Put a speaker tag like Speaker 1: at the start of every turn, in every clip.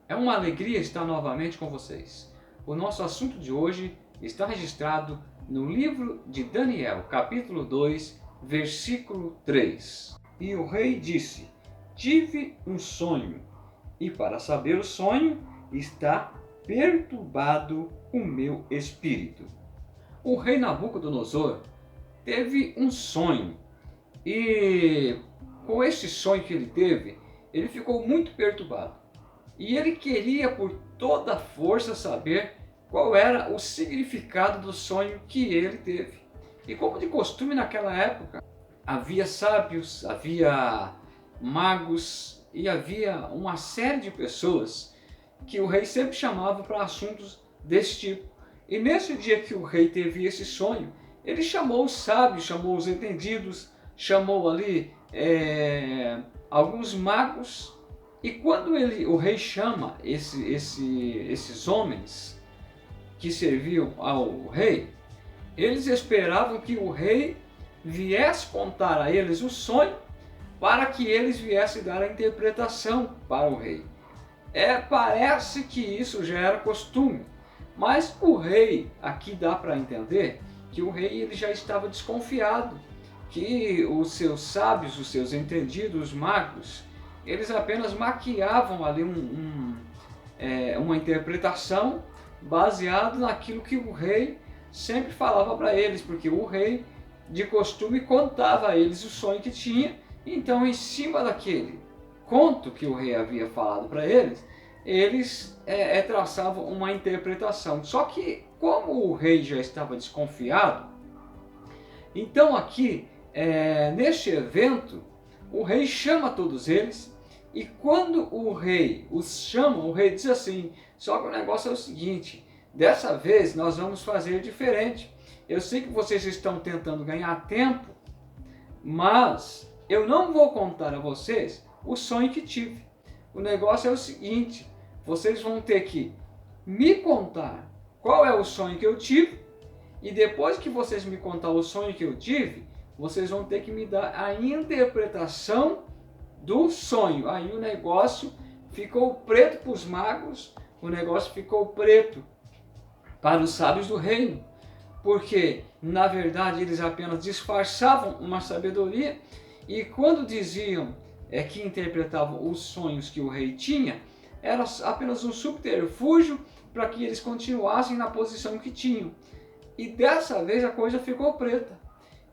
Speaker 1: É uma alegria estar novamente com vocês. O nosso assunto de hoje está registrado no livro de Daniel, capítulo 2, versículo 3. E o rei disse: Tive um sonho, e para saber o sonho está perturbado o meu espírito. O rei Nabucodonosor teve um sonho, e com esse sonho que ele teve, ele ficou muito perturbado. E ele queria por toda a força saber qual era o significado do sonho que ele teve. E como de costume naquela época, havia sábios, havia magos e havia uma série de pessoas que o rei sempre chamava para assuntos desse tipo. E nesse dia que o rei teve esse sonho, ele chamou os sábios, chamou os entendidos, chamou ali alguns magos. E quando o rei chama esses homens que serviam ao rei, eles esperavam que o rei viesse contar a eles o sonho para que eles viessem dar a interpretação para o rei. Parece que isso já era costume, mas o rei, aqui dá para entender que o rei ele já estava desconfiado, que os seus sábios, os seus entendidos, os magos, eles apenas maquiavam ali uma interpretação baseado naquilo que o rei sempre falava para eles, porque o rei de costume contava a eles o sonho que tinha. Então, em cima daquele conto que o rei havia falado para eles, eles traçavam uma interpretação. Só que, como o rei já estava desconfiado, então aqui, neste evento, o rei chama todos eles, e quando o rei os chama, o rei diz assim: só que o negócio é o seguinte, dessa vez nós vamos fazer diferente. Eu sei que vocês estão tentando ganhar tempo, mas eu não vou contar a vocês o sonho que tive. O negócio é o seguinte, vocês vão ter que me contar qual é o sonho que eu tive, e depois que vocês me contar o sonho que eu tive, vocês vão ter que me dar a interpretação do sonho. Aí o negócio ficou preto para os magos, o negócio ficou preto para os sábios do reino, porque na verdade eles apenas disfarçavam uma sabedoria, e quando diziam que interpretavam os sonhos que o rei tinha, era apenas um subterfúgio para que eles continuassem na posição que tinham. E dessa vez a coisa ficou preta.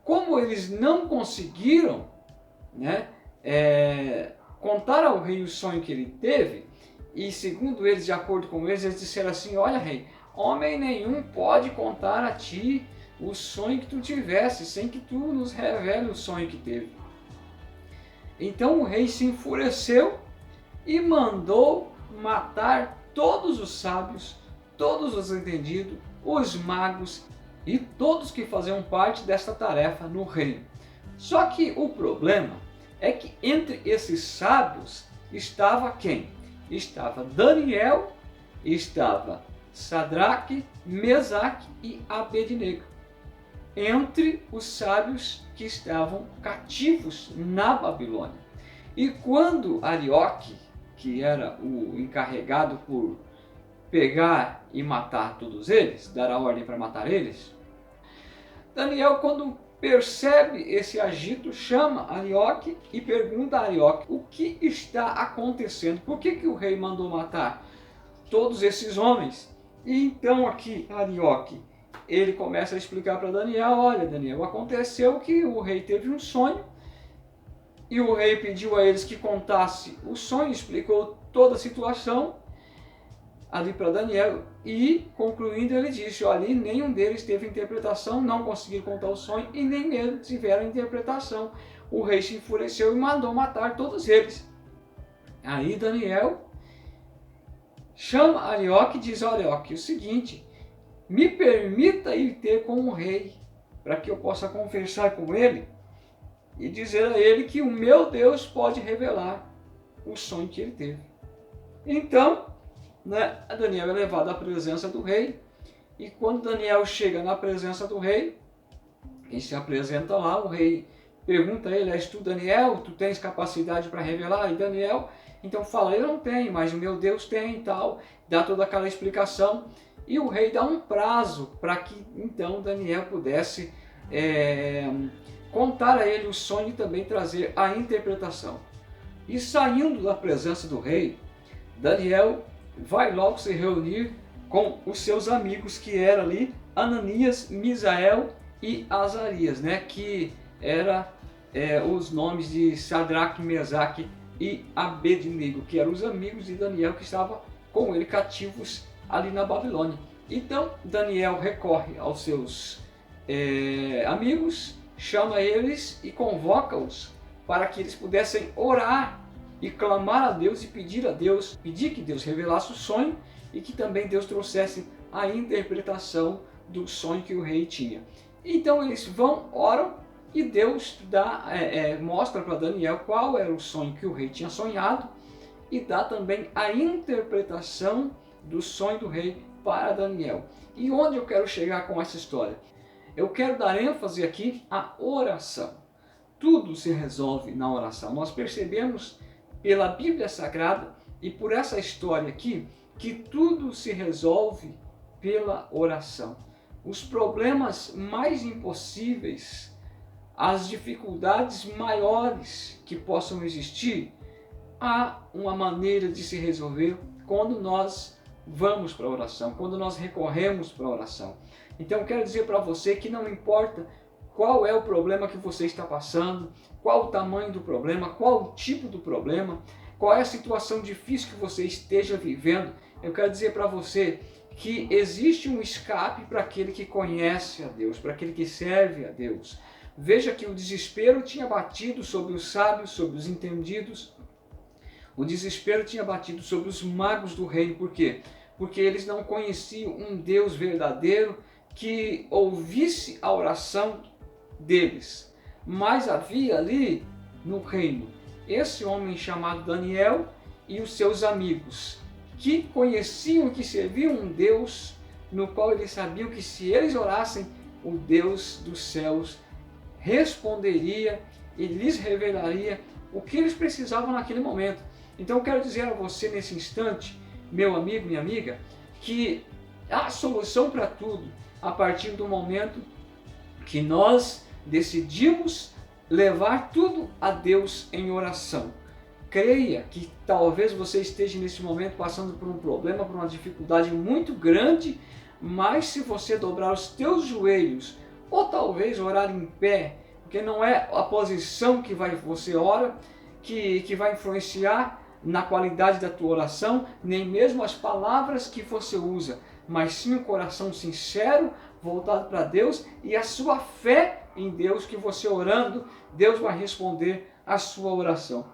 Speaker 1: Como eles não conseguiram, contar ao rei o sonho que ele teve, e segundo eles, de acordo com eles, eles disseram assim: olha, rei, homem nenhum pode contar a ti o sonho que tu tivesse, sem que tu nos revele o sonho que teve. Então o rei se enfureceu e mandou matar todos os sábios, todos os entendidos, os magos e todos que faziam parte desta tarefa no reino. Só que o problema é que entre esses sábios estava quem? Estava Daniel, estava Sadraque, Mesaque e Abednego, entre os sábios que estavam cativos na Babilônia. E quando Arioque, que era o encarregado por pegar e matar todos eles, dar a ordem para matar eles, Daniel, quando percebe esse agito, chama Arioque e pergunta a Arioque o que está acontecendo, por que o rei mandou matar todos esses homens. E então aqui Arioque, ele começa a explicar para Daniel: olha, Daniel, aconteceu que o rei teve um sonho, e o rei pediu a eles que contasse o sonho, explicou toda a situação ali para Daniel, e concluindo ele disse: olha, nenhum deles teve interpretação, não conseguiram contar o sonho e nem mesmo tiveram interpretação. O rei se enfureceu e mandou matar todos eles. Aí Daniel chama Arioque e diz: olha, Arioque, o seguinte, me permita ir ter com o rei, para que eu possa conversar com ele e dizer a ele que o meu Deus pode revelar o sonho que ele teve. Então, Daniel é levado à presença do rei, e quando Daniel chega na presença do rei, e se apresenta lá, o rei pergunta a ele: és tu Daniel? Tu tens capacidade para revelar? E Daniel então fala: eu não tenho, mas o meu Deus tem e tal. Dá toda aquela explicação. E o rei dá um prazo para que então Daniel pudesse contar a ele o sonho e também trazer a interpretação. E saindo da presença do rei, Daniel vai logo se reunir com os seus amigos, que eram ali Ananias, Misael e Azarias, né? Que eram os nomes de Sadraque, Mesaque e Abednego, que eram os amigos de Daniel que estavam com ele cativos ali na Babilônia. Então Daniel recorre aos seus amigos, chama eles e convoca-os para que eles pudessem orar e clamar a Deus e pedir que Deus revelasse o sonho e que também Deus trouxesse a interpretação do sonho que o rei tinha. Então eles vão, oram, e Deus mostra para Daniel qual era o sonho que o rei tinha sonhado e dá também a interpretação do sonho do rei para Daniel. E onde eu quero chegar com essa história? Eu quero dar ênfase aqui à oração. Tudo se resolve na oração. Nós percebemos pela Bíblia Sagrada e por essa história aqui que tudo se resolve pela oração. Os problemas mais impossíveis, as dificuldades maiores que possam existir, há uma maneira de se resolver quando nós vamos para a oração, quando nós recorremos para a oração. Então eu quero dizer para você que não importa qual é o problema que você está passando, qual o tamanho do problema, qual o tipo do problema, qual é a situação difícil que você esteja vivendo, eu quero dizer para você que existe um escape para aquele que conhece a Deus, para aquele que serve a Deus. Veja que o desespero tinha batido sobre os sábios, sobre os entendidos. O desespero tinha batido sobre os magos do reino. Por quê? Porque eles não conheciam um Deus verdadeiro que ouvisse a oração deles. Mas havia ali no reino esse homem chamado Daniel e os seus amigos, que conheciam e que serviam um Deus no qual eles sabiam que se eles orassem, o Deus dos céus responderia e lhes revelaria o que eles precisavam naquele momento. Então eu quero dizer a você nesse instante, meu amigo, minha amiga, que há solução para tudo a partir do momento que nós decidimos levar tudo a Deus em oração. Creia que talvez você esteja nesse momento passando por um problema, por uma dificuldade muito grande, mas se você dobrar os teus joelhos, ou talvez orar em pé, porque não é a posição que você ora que vai influenciar na qualidade da tua oração, nem mesmo as palavras que você usa, mas sim um coração sincero, voltado para Deus e a sua fé em Deus, que você orando, Deus vai responder a sua oração.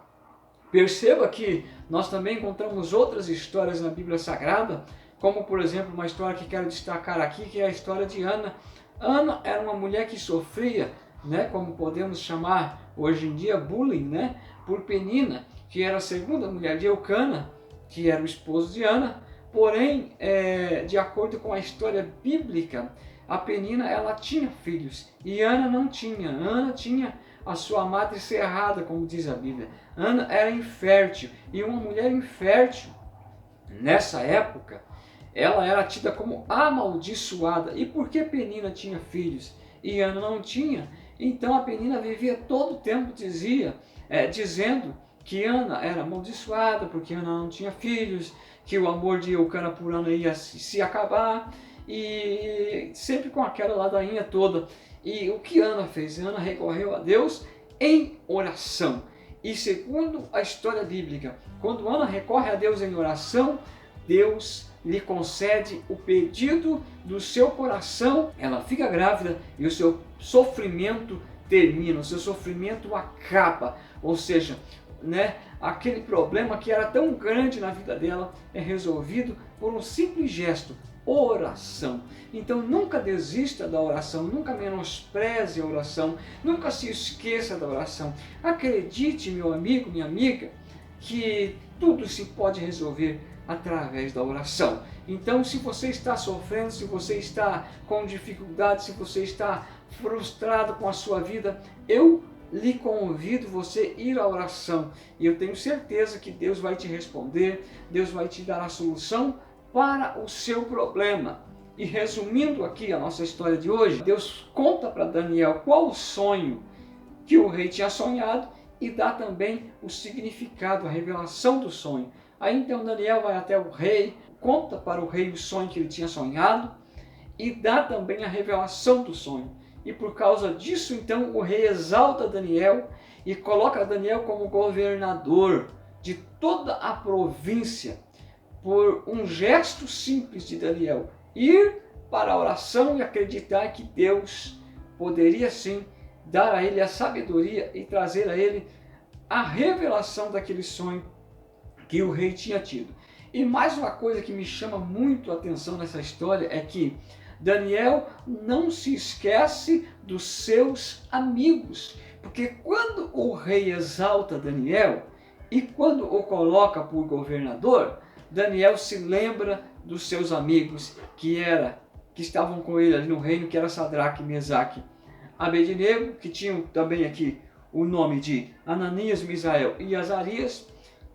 Speaker 1: Perceba que nós também encontramos outras histórias na Bíblia Sagrada, como por exemplo uma história que quero destacar aqui, que é a história de Ana. Ana era uma mulher que sofria, como podemos chamar hoje em dia, bullying, por Penina, que era a segunda mulher de Eucana, que era o esposo de Ana. Porém, de acordo com a história bíblica, a Penina ela tinha filhos e Ana não tinha. Ana tinha a sua madre cerrada, como diz a Bíblia. Ana era infértil, e uma mulher infértil, nessa época, ela era tida como amaldiçoada. E por que Penina tinha filhos e Ana não tinha? Então a Penina vivia todo o tempo dizendo que Ana era amaldiçoada porque Ana não tinha filhos, que o amor de Eucana por Ana ia se acabar, e sempre com aquela ladainha toda. E o que Ana fez? Ana recorreu a Deus em oração. E segundo a história bíblica, quando Ana recorre a Deus em oração, Deus lhe concede o pedido do seu coração. Ela fica grávida e o seu sofrimento termina, o seu sofrimento acaba. Ou seja, aquele problema que era tão grande na vida dela é resolvido por um simples gesto: oração. Então nunca desista da oração, nunca menospreze a oração, nunca se esqueça da oração. Acredite, meu amigo, minha amiga, que tudo se pode resolver através da oração. Então, se você está sofrendo, se você está com dificuldade, se você está frustrado com a sua vida, eu lhe convido você a ir à oração. E eu tenho certeza que Deus vai te responder, Deus vai te dar a solução para o seu problema. E resumindo aqui a nossa história de hoje, Deus conta para Daniel qual o sonho que o rei tinha sonhado e dá também o significado, a revelação do sonho. Aí então Daniel vai até o rei, conta para o rei o sonho que ele tinha sonhado e dá também a revelação do sonho. E por causa disso, então, o rei exalta Daniel e coloca Daniel como governador de toda a província, por um gesto simples de Daniel, ir para a oração e acreditar que Deus poderia sim dar a ele a sabedoria e trazer a ele a revelação daquele sonho que o rei tinha tido. E mais uma coisa que me chama muito a atenção nessa história é que Daniel não se esquece dos seus amigos, porque quando o rei exalta Daniel e quando o coloca por governador, Daniel se lembra dos seus amigos que estavam com ele ali no reino, que era Sadraque, Mesaque, Abednego, que tinham também aqui o nome de Ananias, Misael e Azarias.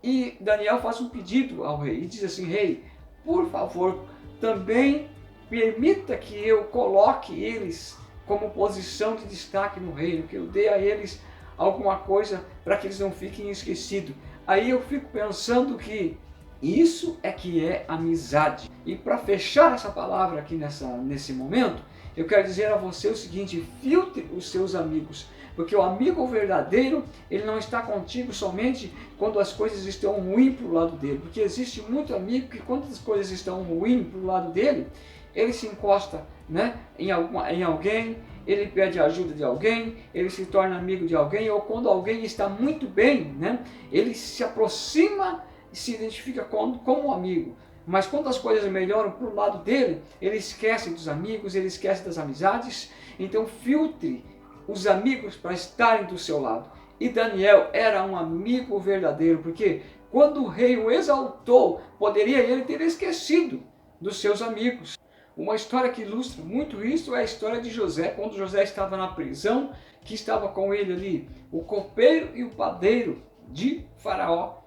Speaker 1: E Daniel faz um pedido ao rei e diz assim: rei, por favor, também permita que eu coloque eles como posição de destaque no reino, que eu dê a eles alguma coisa para que eles não fiquem esquecidos. Aí eu fico pensando que isso é que é amizade. E para fechar essa palavra aqui nesse momento, eu quero dizer a você o seguinte: filtre os seus amigos, porque o amigo verdadeiro, ele não está contigo somente quando as coisas estão ruins para o lado dele, porque existe muito amigo que quando as coisas estão ruins para o lado dele, ele se encosta, né, em alguém, ele pede ajuda de alguém, ele se torna amigo de alguém, ou quando alguém está muito bem, né, ele se aproxima e se identifica como amigo. Mas quando as coisas melhoram para o lado dele, ele esquece dos amigos, ele esquece das amizades. Então filtre os amigos para estarem do seu lado. E Daniel era um amigo verdadeiro, porque quando o rei o exaltou, poderia ele ter esquecido dos seus amigos. Uma história que ilustra muito isso é a história de José, quando José estava na prisão, que estava com ele ali o copeiro e o padeiro de Faraó.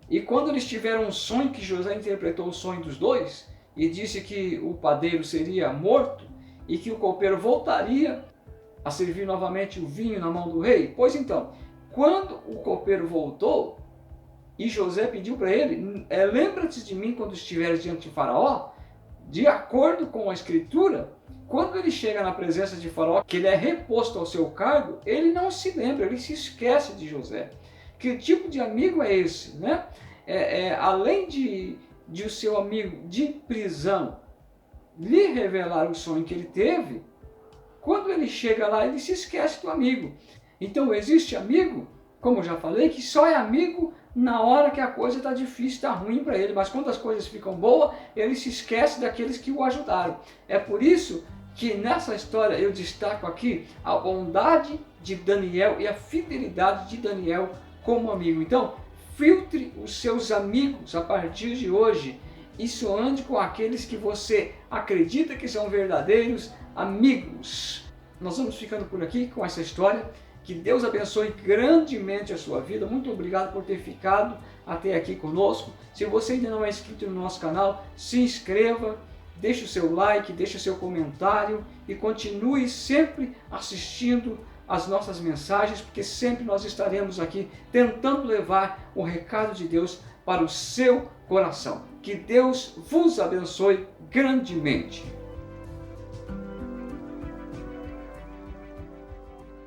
Speaker 1: E quando eles tiveram um sonho, que José interpretou o sonho dos dois, e disse que o padeiro seria morto, e que o copeiro voltaria a servir novamente o vinho na mão do rei. Pois então, quando o copeiro voltou, e José pediu para ele, lembra-te de mim quando estiveres diante de Faraó, de acordo com a escritura, quando ele chega na presença de Faraó, que ele é reposto ao seu cargo, ele não se lembra, ele se esquece de José. Que tipo de amigo é esse, né? Além de o seu amigo de prisão lhe revelar o sonho que ele teve, quando ele chega lá, ele se esquece do amigo. Então existe amigo, como eu já falei, que só é amigo na hora que a coisa está difícil, está ruim para ele, mas quando as coisas ficam boas, ele se esquece daqueles que o ajudaram. É por isso que nessa história eu destaco aqui a bondade de Daniel e a fidelidade de Daniel como amigo. Então, filtre os seus amigos a partir de hoje e só ande com aqueles que você acredita que são verdadeiros amigos. Nós vamos ficando por aqui com essa história. Que Deus abençoe grandemente a sua vida. Muito obrigado por ter ficado até aqui conosco. Se você ainda não é inscrito no nosso canal, se inscreva, deixe o seu like, deixe o seu comentário e continue sempre assistindo as nossas mensagens, porque sempre nós estaremos aqui tentando levar o recado de Deus para o seu coração. Que Deus vos abençoe grandemente.